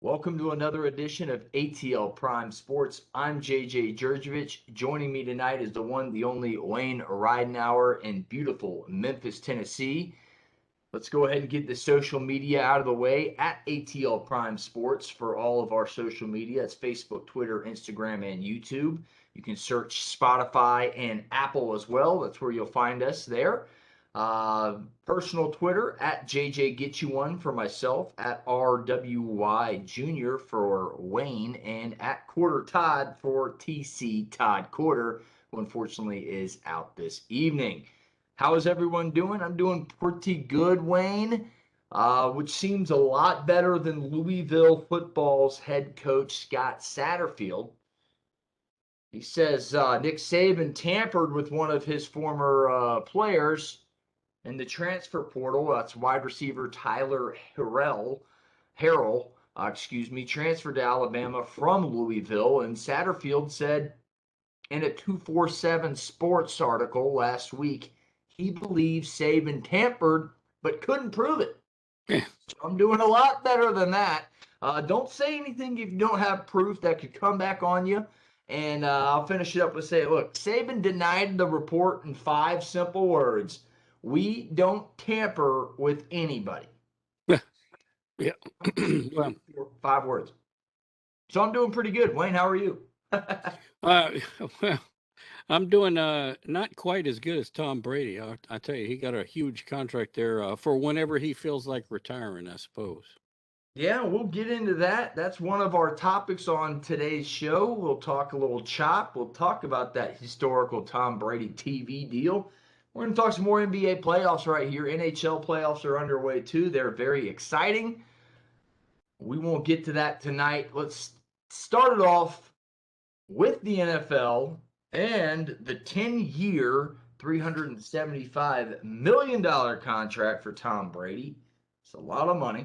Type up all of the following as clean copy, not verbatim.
Welcome to another edition of ATL Prime Sports. I'm Jurjevich. Joining me tonight is the one, the only Wayne Ridenauer in beautiful Memphis, Tennessee. Let's go ahead and get the social media out of the way at ATL Prime Sports for all of our social media. It's Facebook, Twitter, Instagram, and YouTube. You can search Spotify and Apple as well. That's where you'll find us there. Personal Twitter at JJGetYouOne for myself, at RWY Jr. for Wayne, and at Corder Todd for TC Todd Corder, who unfortunately is out this evening. How is everyone doing? I'm doing pretty good, Wayne, which seems a lot better than Louisville football's head coach, Scott Satterfield. He says Nick Saban tampered with one of his former players in the transfer portal. That's wide receiver Tyler Harrell, transferred to Alabama from Louisville. And Satterfield said in a 247 Sports article last week, he believes Saban tampered, but couldn't prove it. So I'm doing a lot better than that. Don't say anything if you don't have proof that could come back on you. And I'll finish it up with saying, look, Saban denied the report in 5 simple words. We don't tamper with anybody. Yeah. Well, 5 words. So I'm doing pretty good. Wayne, how are you? Well, I'm doing not quite as good as Tom Brady. I tell you, he got a huge contract there for whenever he feels like retiring, I suppose. Yeah, we'll get into that. That's one of our topics on today's show. We'll talk a little chop. We'll talk about that historical Tom Brady TV deal. We're going to talk some more NBA playoffs right here. NHL playoffs are underway too. They're very exciting. We won't get to that tonight. Let's start it off with the NFL and the 10-year, $375 million contract for Tom Brady. It's a lot of money.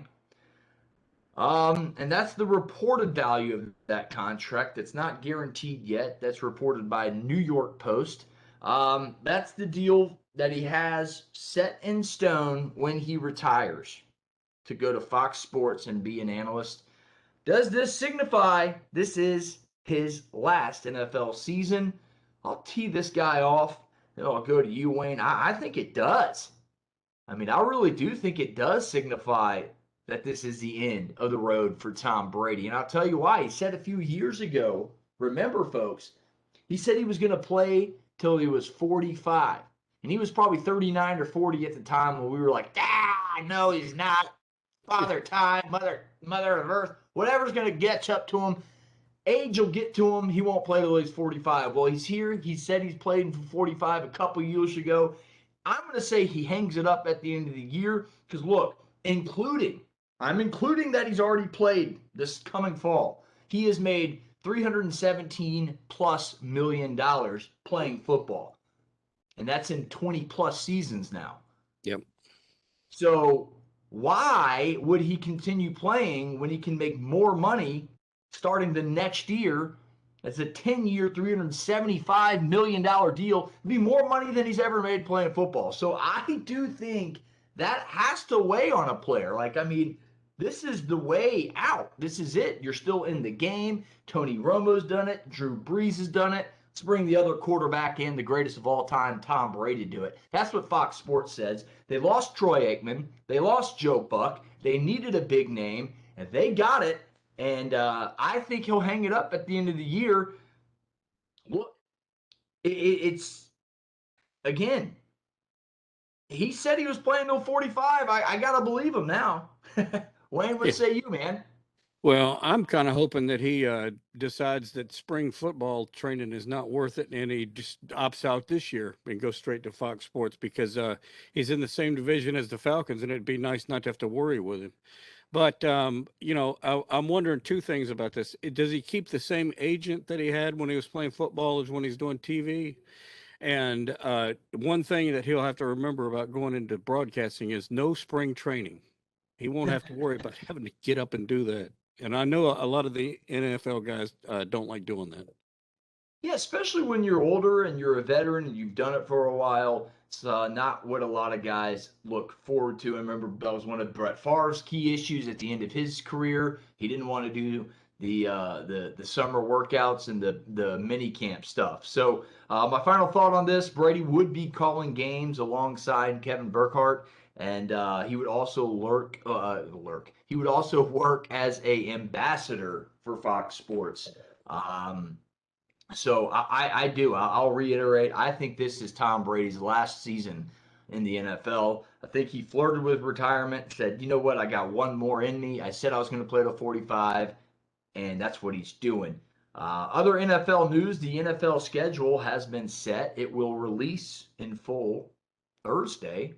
And that's the reported value of that contract. That's not guaranteed yet. That's reported by New York Post. That's the deal that he has set in stone when he retires to go to Fox Sports and be an analyst. Does this signify this is his last NFL season? I'll tee this guy off, and I'll go to you, Wayne. I think it does. I mean, I really do think it does signify that this is the end of the road for Tom Brady. And I'll tell you why. He said a few years ago, remember, folks, he said he was going to play till he was 45. And he was probably 39 or 40 at the time when we were like, no, he's not. Father time, mother of earth, whatever's going to catch up to him. Age will get to him. He won't play till he's 45. Well, he's here. He said he's played for 45 a couple years ago. I'm going to say he hangs it up at the end of the year because, look, I'm including that he's already played this coming fall. He has made $317+ million playing football. And that's in 20+ seasons now. Yep. So why would he continue playing when he can make more money starting the next year? That's a 10-year, $375 million deal. It'd be more money than he's ever made playing football. So I do think that has to weigh on a player. This is the way out. This is it. You're still in the game. Tony Romo's done it. Drew Brees has done it. Let's bring the other quarterback in, the greatest of all time, Tom Brady, to do it. That's what Fox Sports says. They lost Troy Aikman. They lost Joe Buck. They needed a big name, and they got it. And I think he'll hang it up at the end of the year. Look, it's, again, he said he was playing till 45. I got to believe him now. Wayne, what say you, man? Well, I'm kind of hoping that he decides that spring football training is not worth it, and he just opts out this year and goes straight to Fox Sports because he's in the same division as the Falcons, and it'd be nice not to have to worry with him. But, I'm wondering 2 things about this. Does he keep the same agent that he had when he was playing football as when he's doing TV? And one thing that he'll have to remember about going into broadcasting is no spring training. He won't have to worry about having to get up and do that. And I know a lot of the NFL guys don't like doing that. Yeah, especially when you're older and you're a veteran and you've done it for a while. It's not what a lot of guys look forward to. I remember that was one of Brett Favre's key issues at the end of his career. He didn't want to do the summer workouts and the mini camp stuff. So my final thought on this: Brady would be calling games alongside Kevin Burkhardt, and he would also lurk. He would also work as a ambassador for Fox Sports. Um, so I do. I'll reiterate. I think this is Tom Brady's last season in the NFL. I think he flirted with retirement, said, you know what, I got one more in me. I said I was going to play to 45, and that's what he's doing. Other NFL news, the NFL schedule has been set. It will release in full Thursday.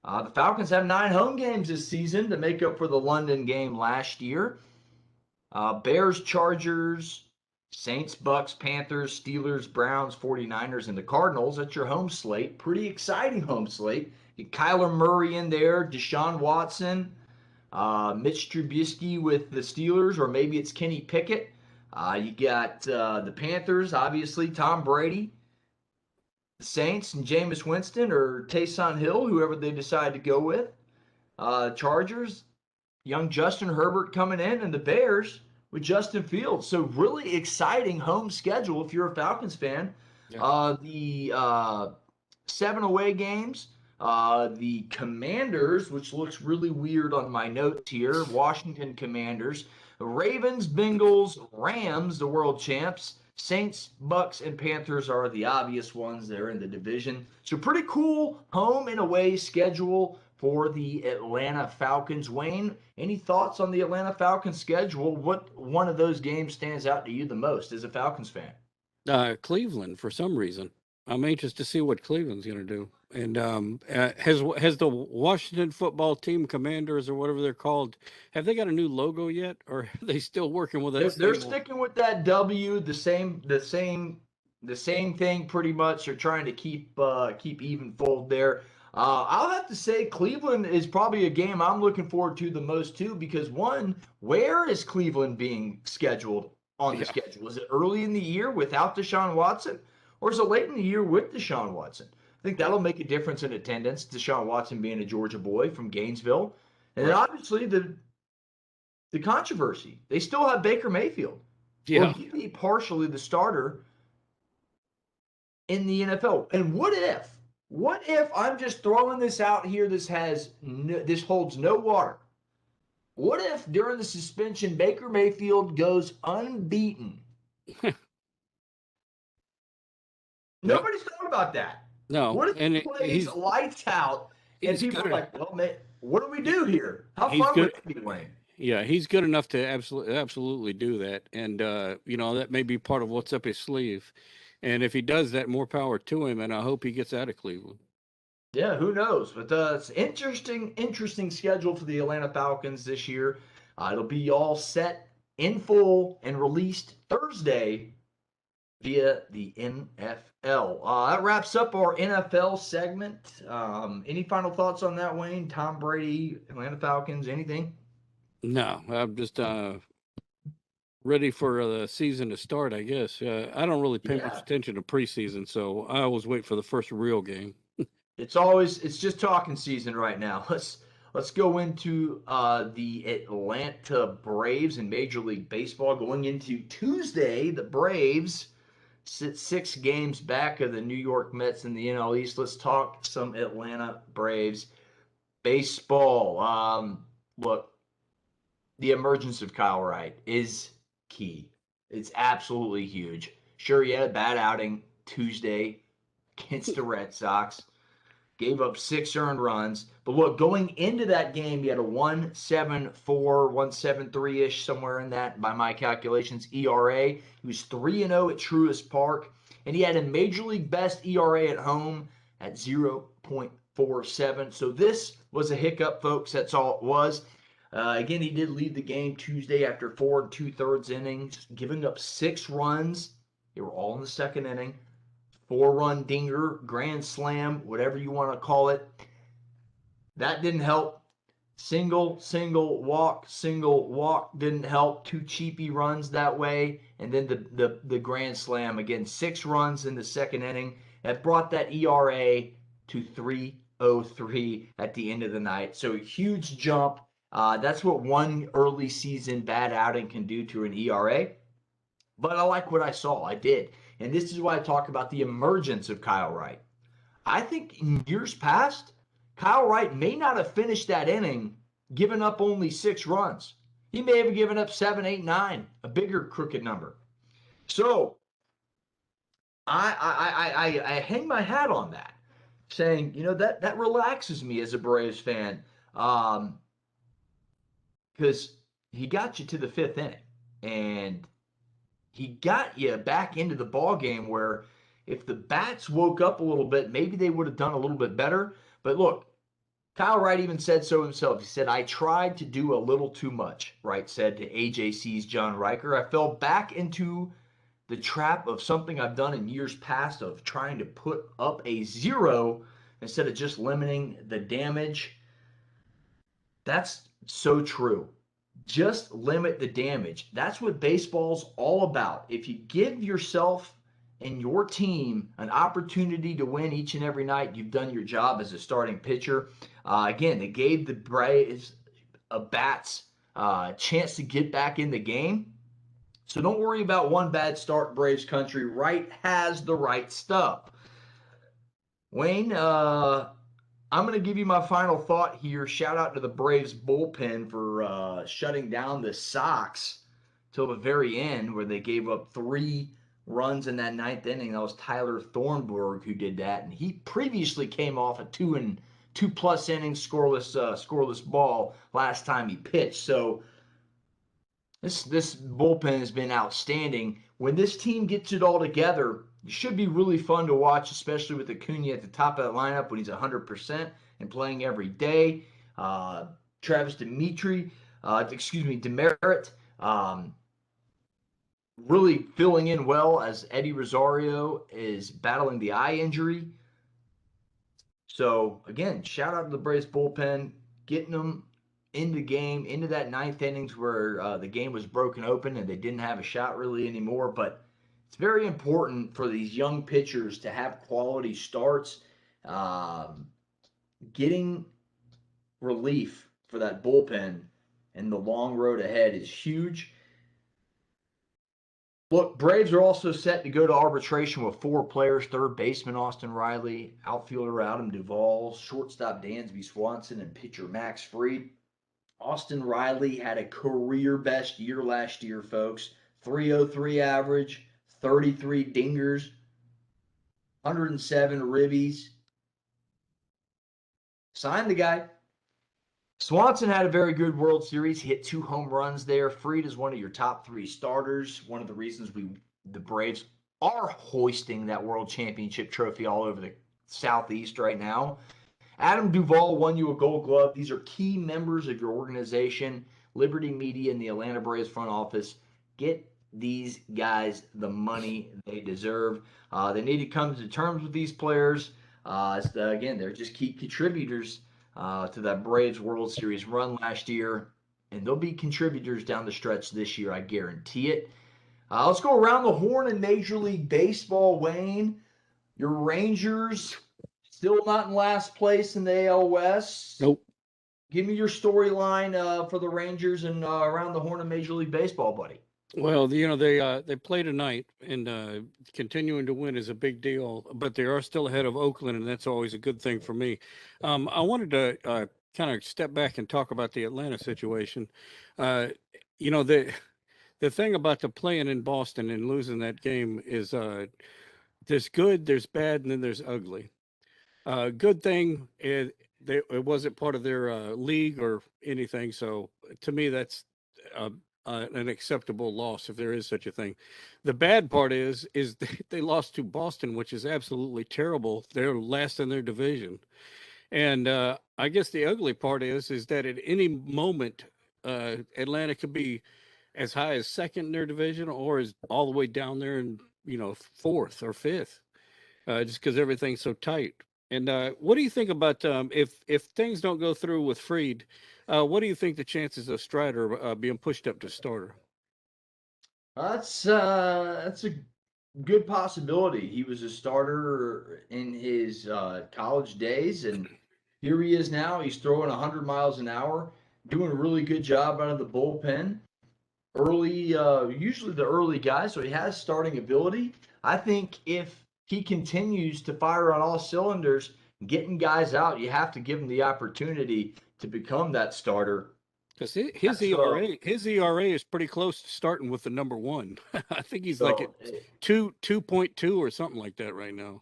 The Falcons have 9 home games this season to make up for the London game last year. Bears, Chargers, Saints, Bucks, Panthers, Steelers, Browns, 49ers, and the Cardinals. That's your home slate. Pretty exciting home slate. You get Kyler Murray in there, Deshaun Watson, Mitch Trubisky with the Steelers, or maybe it's Kenny Pickett. You got the Panthers, obviously, Tom Brady, the Saints, and Jameis Winston, or Taysom Hill, whoever they decide to go with. Chargers, young Justin Herbert coming in, and the Bears with Justin Fields. So really exciting home schedule if you're a Falcons fan. Yeah. The 7 away games. The Commanders, which looks really weird on my notes here. Washington Commanders. Ravens, Bengals, Rams, the world champs. Saints, Bucks, and Panthers are the obvious ones. They're in the division. So pretty cool home and away schedule for the Atlanta Falcons. Wayne, any thoughts on the Atlanta Falcons schedule? What one of those games stands out to you the most as a Falcons fan? Cleveland, for some reason. I'm anxious to see what Cleveland's going to do. And has the Washington football team, Commanders or whatever they're called, have they got a new logo yet, or are they still working with that They're same old? sticking with that W, the same thing pretty much. They're trying to keep even fold there. I'll have to say Cleveland is probably a game I'm looking forward to the most too, because one, where is Cleveland being scheduled on the Yeah, schedule? Is it early in the year without Deshaun Watson, or is it late in the year with Deshaun Watson? I think yeah, that'll make a difference in attendance. Deshaun Watson being a Georgia boy from Gainesville, and then right. obviously the controversy. They still have Baker Mayfield. Will Yeah, he be partially the starter in the NFL? And what if I'm just throwing this out here? This holds no water. What if during the suspension Baker Mayfield goes unbeaten? yeah. Nobody's thought about that. No, What if and he plays he's lights out and he's people are good. like, well, man, what do we He, do here? How he's fun would good. it be, Wayne? Yeah, he's good enough to absolutely do that, and that may be part of what's up his sleeve. And if he does that, more power to him. And I hope he gets out of Cleveland. Yeah, who knows? But it's interesting schedule for the Atlanta Falcons this year. It'll be all set in full and released Thursday via the NFL. That wraps up our NFL segment. Any final thoughts on that, Wayne? Tom Brady, Atlanta Falcons, anything? No, I'm just ready for the season to start. I guess I don't really pay much Yeah, attention to preseason, so I always wait for the first real game. it's just talking season right now. Let's go into the Atlanta Braves in Major League Baseball. Going into Tuesday, the Braves sit 6 games back of the New York Mets in the NL East. Let's talk some Atlanta Braves baseball. Look, the emergence of Kyle Wright is key. It's absolutely huge. Sure, he had a bad outing Tuesday against the Red Sox, gave up 6 earned runs. But look, going into that game, he had a 1.74, 1.73 ish, somewhere in that by my calculations, ERA. He was 3-0 at Truist Park, and he had a major league best ERA at home at 0.47. So this was a hiccup, folks. That's all it was. Again, he did lead the game Tuesday after 4 2/3 innings, giving up 6 runs. They were all in the second inning. 4-run dinger, grand slam, whatever you want to call it. That didn't help. Single, walk didn't help. Two cheapy runs that way, and then the grand slam again. 6 runs in the second inning that brought that ERA to 3.03 at the end of the night. So a huge jump. That's what one early season bad outing can do to an ERA. But I like what I saw. I did, and this is why I talk about the emergence of Kyle Wright. I think in years past, Kyle Wright may not have finished that inning giving up only 6 runs. He may have given up 7, 8, 9, a bigger crooked number. So I hang my hat on that, saying, that relaxes me as a Braves fan, because he got you to the 5th inning, and he got you back into the ball game where if the bats woke up a little bit, maybe they would have done a little bit better. But look, Kyle Wright even said so himself. He said, I tried to do a little too much, Wright said to AJC's John Riker. I fell back into the trap of something I've done in years past of trying to put up a 0 instead of just limiting the damage. That's so true. Just limit the damage. That's what baseball's all about. If you give yourself and your team an opportunity to win each and every night, you've done your job as a starting pitcher. Again, they gave the Braves a bats chance to get back in the game. So don't worry about one bad start, Braves country. Wright has the right stuff. Wayne, I'm going to give you my final thought here. Shout out to the Braves bullpen for shutting down the Sox till the very end, where they gave up 3 runs in that 9th inning. That was Tyler Thornburg who did that, and he previously came off a 2+ innings scoreless ball last time he pitched. So this bullpen has been outstanding. When this team gets it all together, it should be really fun to watch, especially with Acuna at the top of that lineup when he's 100% and playing every day. Travis Demerit, really filling in well as Eddie Rosario is battling the eye injury. So, again, shout out to the Braves bullpen, getting them in the game, into that 9th innings where the game was broken open and they didn't have a shot really anymore. But it's very important for these young pitchers to have quality starts. Getting relief for that bullpen and the long road ahead is huge. Look, Braves are also set to go to arbitration with 4 players: third baseman Austin Riley, outfielder Adam Duvall, shortstop Dansby Swanson, and pitcher Max Fried. Austin Riley had a career best year last year, folks. 303 average, 33 dingers, 107 ribbies. Sign the guy. Swanson had a very good World Series. He hit 2 home runs there. Fried is one of your top 3 starters. One of the reasons the Braves are hoisting that World Championship trophy all over the Southeast right now. Adam Duvall won you a Gold Glove. These are key members of your organization. Liberty Media and the Atlanta Braves front office. Get these guys the money they deserve. They need to come to terms with these players. Again, they're just key contributors to that Braves World Series run last year, and they'll be contributors down the stretch this year, I guarantee it. Let's go around the horn in Major League Baseball, Wayne. Your Rangers still not in last place in the AL West. Nope. Give me your storyline for the Rangers and around the horn of Major League Baseball, buddy. Well, they play tonight, and continuing to win is a big deal. But they are still ahead of Oakland, and that's always a good thing for me. I wanted to kind of step back and talk about the Atlanta situation. The thing about the playing in Boston and losing that game is there's good, there's bad, and then there's ugly. Good thing it wasn't part of their league or anything. So to me, that's an acceptable loss if there is such a thing. The bad part is they lost to Boston, which is absolutely terrible. They're last in their division, and I guess the ugly part is that at any moment, Atlanta could be as high as second in their division or is all the way down there in 4th or 5th, just because everything's so tight. And what do you think about if things don't go through with Freed? What do you think the chances of Strider being pushed up to starter? That's a good possibility. He was a starter in his college days, and here he is now. He's throwing 100 miles an hour, doing a really good job out of the bullpen. Early, usually the early guy, so he has starting ability. I think if he continues to fire on all cylinders, getting guys out, you have to give him the opportunity to become that starter. Because That's his ERA is pretty close to starting with the number one. I think he's like at so 2.2 or something like that right now.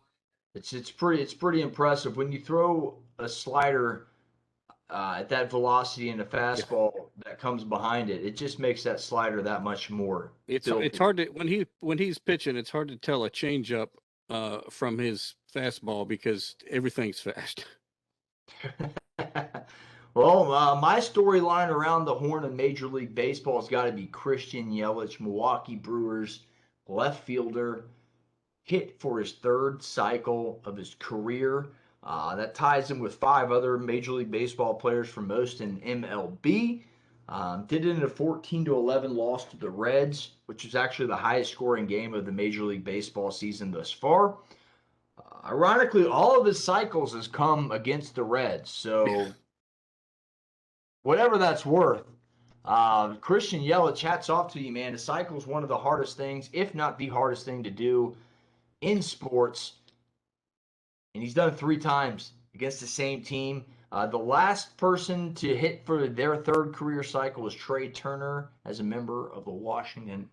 it's pretty impressive when you throw a slider at that velocity and a Yeah, fastball that comes behind it. It just makes that slider that much more it's filthy. hard to when he's pitching, it's hard to tell a changeup from his fastball because everything's fast. Well, my storyline around the horn of Major League Baseball has got to be Christian Yelich, Milwaukee Brewers left fielder, hit for his third cycle of his career. That ties him with five other Major League Baseball players for most in MLB. Did it in a 14-11 loss to the Reds, which is actually the highest scoring game of the Major League Baseball season thus far. Ironically, all of his cycles has come against the Reds, so whatever that's worth. Christian Yelich, hats off to you, man. The cycle is one of the hardest things, if not the hardest thing to do in sports, and he's done it 3 times against the same team. The last person to hit for their third career cycle was Trey Turner as a member of the Washington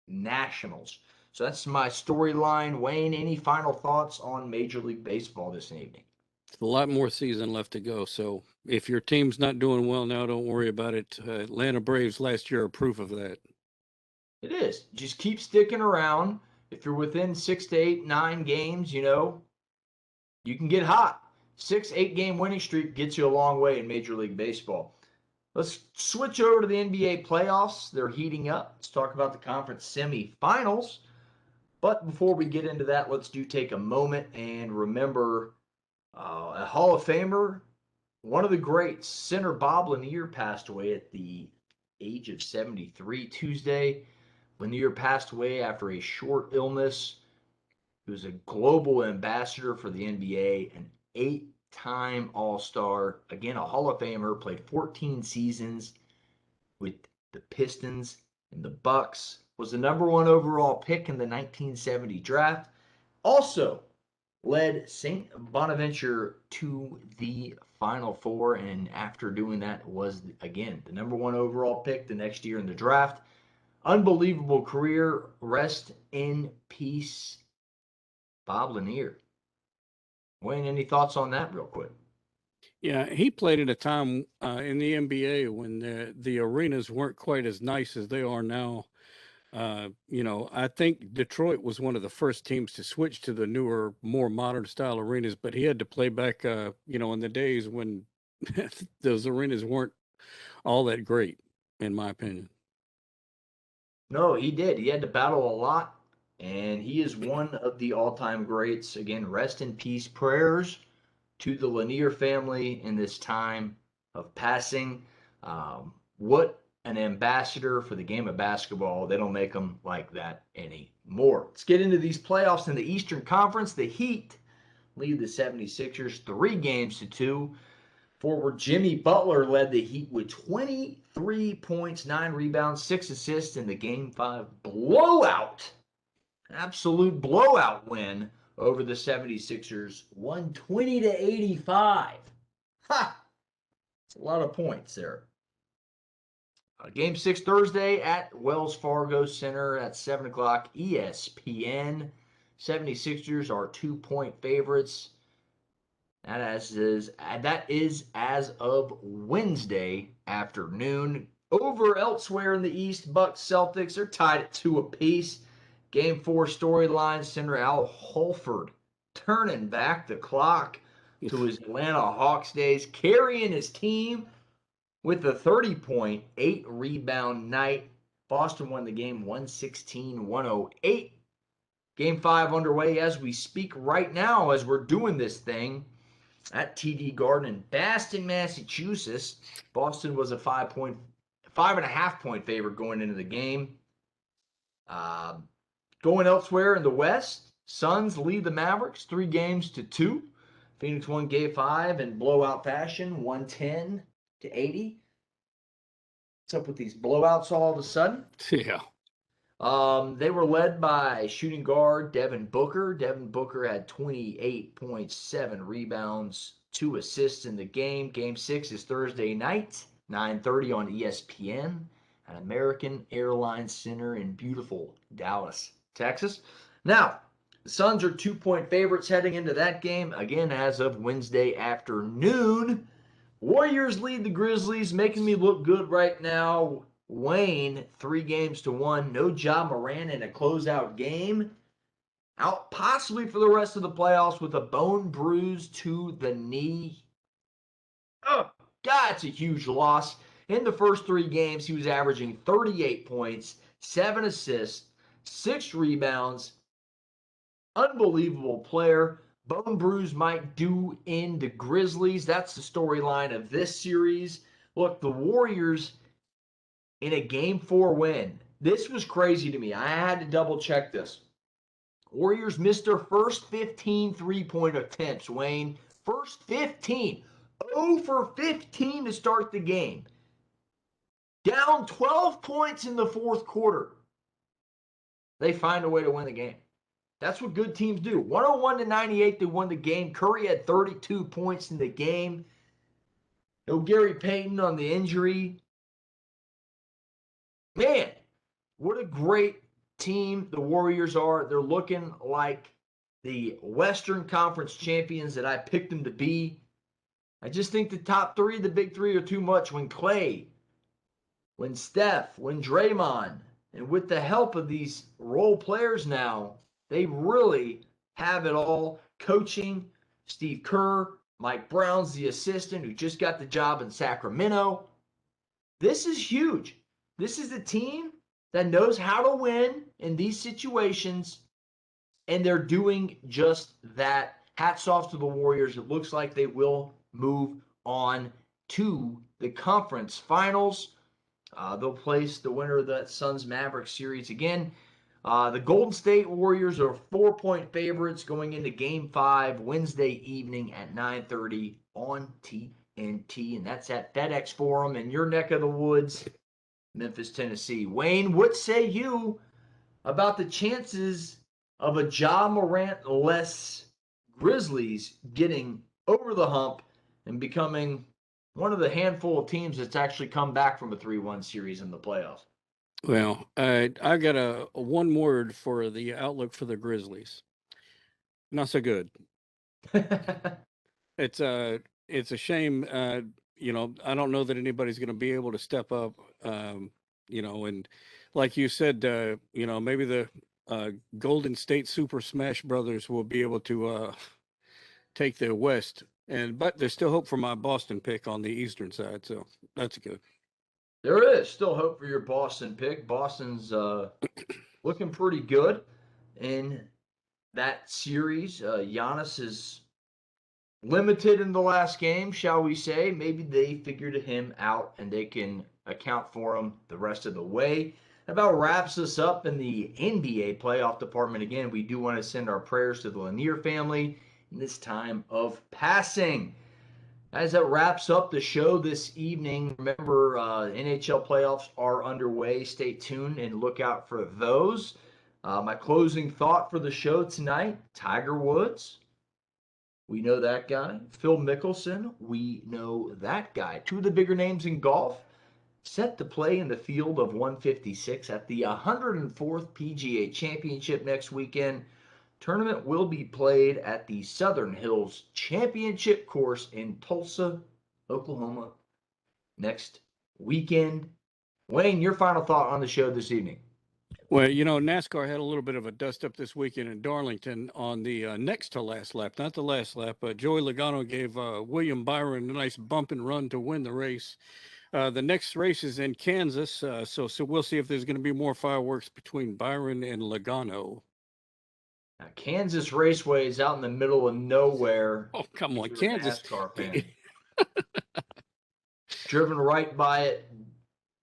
Nationals. So that's my storyline. Wayne, any final thoughts on Major League Baseball this evening? A lot more season left to go. So if your team's not doing well now, don't worry about it. Atlanta Braves last year are proof of that. It is. Just keep sticking around. If you're within 6 to 8, 9 games, you can get hot. 6, 8 game winning streak gets you a long way in Major League Baseball. Let's switch over to the NBA playoffs. They're heating up. Let's talk about the conference semifinals. But before we get into that, let's take a moment and remember a Hall of Famer, one of the greats, center Bob Lanier, passed away at the age of 73 Tuesday. Lanier passed away after a short illness. He was a global ambassador for the NBA, an 8-time All-Star, again a Hall of Famer, played 14 seasons with the Pistons and the Bucks, was the number 1 overall pick in the 1970 draft. Also led St. Bonaventure to the Final Four, and after doing that was, again, the number 1 overall pick the next year in the draft. Unbelievable career. Rest in peace, Bob Lanier. Wayne, any thoughts on that real quick? Yeah, he played at a time in the NBA when the arenas weren't quite as nice as they are now. I think Detroit was one of the first teams to switch to the newer, more modern style arenas, but he had to play back, in the days when those arenas weren't all that great, in my opinion. No, he did. He had to battle a lot, and he is one of the all-time greats. Again, rest in peace. Prayers to the Lanier family in this time of passing. What an ambassador for the game of basketball. They don't make them like that anymore. Let's get into these playoffs in the Eastern Conference. The Heat lead the 76ers 3 games to 2. Forward Jimmy Butler led the Heat with 23 points, 9 rebounds, 6 assists in the Game 5 blowout. Absolute blowout win over the 76ers, 120-85. Ha! That's a lot of points there. Game 6 Thursday at Wells Fargo Center at 7 o'clock ESPN. 76ers are 2-point favorites. That is as of Wednesday afternoon. Over elsewhere in the East, Bucks Celtics are tied at 2 apiece. Game 4 storyline, center Al Horford turning back the clock to his Atlanta Hawks days, carrying his team with a 30-point, 8-rebound night. Boston won the game 116-108. Game 5 underway as we speak right now as we're doing this thing at TD Garden in Boston, Massachusetts. Boston was a 5.5 point favorite going into the game. Going elsewhere in the West, Suns lead the Mavericks 3-2. Phoenix won Game 5 in blowout fashion, 110-80. What's up with these blowouts all of a sudden? Yeah. They were led by shooting guard Devin Booker. Devin Booker had 28.7 rebounds, 2 assists in the game. Game 6 is Thursday night, 9:30 on ESPN at American Airlines Center in beautiful Dallas, Texas. Now, the Suns are 2-point favorites heading into that game, again, as of Wednesday afternoon. Warriors lead the Grizzlies, making me look good right now. Wayne, 3-1. No Ja Morant in a closeout game. Out possibly for the rest of the playoffs with a bone bruise to the knee. Oh, God, it's a huge loss. In the first 3 games, he was averaging 38 points, 7 assists, 6 rebounds. Unbelievable player. Bone bruise might do in the Grizzlies. That's the storyline of this series. Look, the Warriors in a Game 4 win. This was crazy to me. I had to double check this. Warriors missed their first 15 three-point attempts, Wayne. First 15. 0 for 15 to start the game. Down 12 points in the fourth quarter. They find a way to win the game. That's what good teams do. 101-98, they won the game. Curry had 32 points in the game. No Gary Payton on the injury. Man, what a great team the Warriors are. They're looking like the Western Conference champions that I picked them to be. I just think the top 3, the big 3, are too much. When Clay, when Steph, when Draymond, and with the help of these role players now, they really have it all. Coaching, Steve Kerr, Mike Brown's the assistant who just got the job in Sacramento. This is huge. This is a team that knows how to win in these situations, and they're doing just that. Hats off to the Warriors. It looks like they will move on to the conference finals. They'll place the winner of that Suns-Mavericks series again. The Golden State Warriors are 4-point favorites going into Game 5 Wednesday evening at 9:30 on TNT, and that's at FedEx Forum in your neck of the woods, Memphis, Tennessee. Wayne, what say you about the chances of a Ja Morant-less Grizzlies getting over the hump and becoming one of the handful of teams that's actually come back from a 3-1 series in the playoffs? Well, I got a one word for the outlook for the Grizzlies. Not so good. It's a shame. I don't know that anybody's going to be able to step up. And like you said, maybe the Golden State Super Smash Brothers will be able to take the West, but there's still hope for my Boston pick on the Eastern side, so that's good. There is still hope for your Boston pick. Boston's looking pretty good in that series. Giannis is limited in the last game, shall we say. Maybe they figured him out and they can account for him the rest of the way. That about wraps us up in the NBA playoff department. Again, we do want to send our prayers to the Lanier family in this time of passing. As that wraps up the show this evening, remember NHL playoffs are underway. Stay tuned and look out for those. My closing thought for the show tonight, Tiger Woods. We know that guy. Phil Mickelson. We know that guy. 2 of the bigger names in golf set to play in the field of 156 at the 104th PGA Championship next weekend. Tournament will be played at the Southern Hills Championship Course in Tulsa, Oklahoma next weekend. Wayne, your final thought on the show this evening. Well, NASCAR had a little bit of a dust up this weekend in Darlington on the next to last lap, not the last lap. Joey Logano gave William Byron a nice bump and run to win the race. The next race is in Kansas, so we'll see if there's going to be more fireworks between Byron and Logano. Now, Kansas Raceway is out in the middle of nowhere. Oh, come on, If you're Kansas. a NASCAR fan. Driven right by it.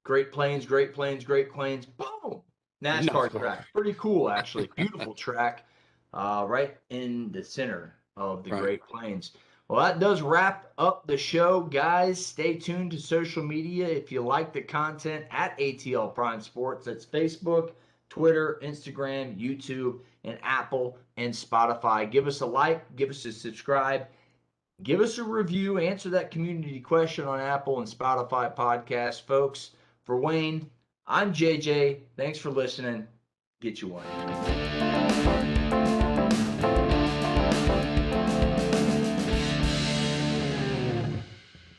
Great Plains, Great Plains, Great Plains. Boom! NASCAR track. Pretty cool, actually. Beautiful track. Right in the center of the Great Plains. Well, that does wrap up the show, guys. Stay tuned to social media if you like the content at ATL Prime Sports. That's Facebook, Twitter, Instagram, YouTube, and Apple and Spotify. Give us a like, give us a subscribe, give us a review, answer that community question on Apple and Spotify podcasts, folks. For Wayne, I'm JJ. Thanks for listening. Get you one.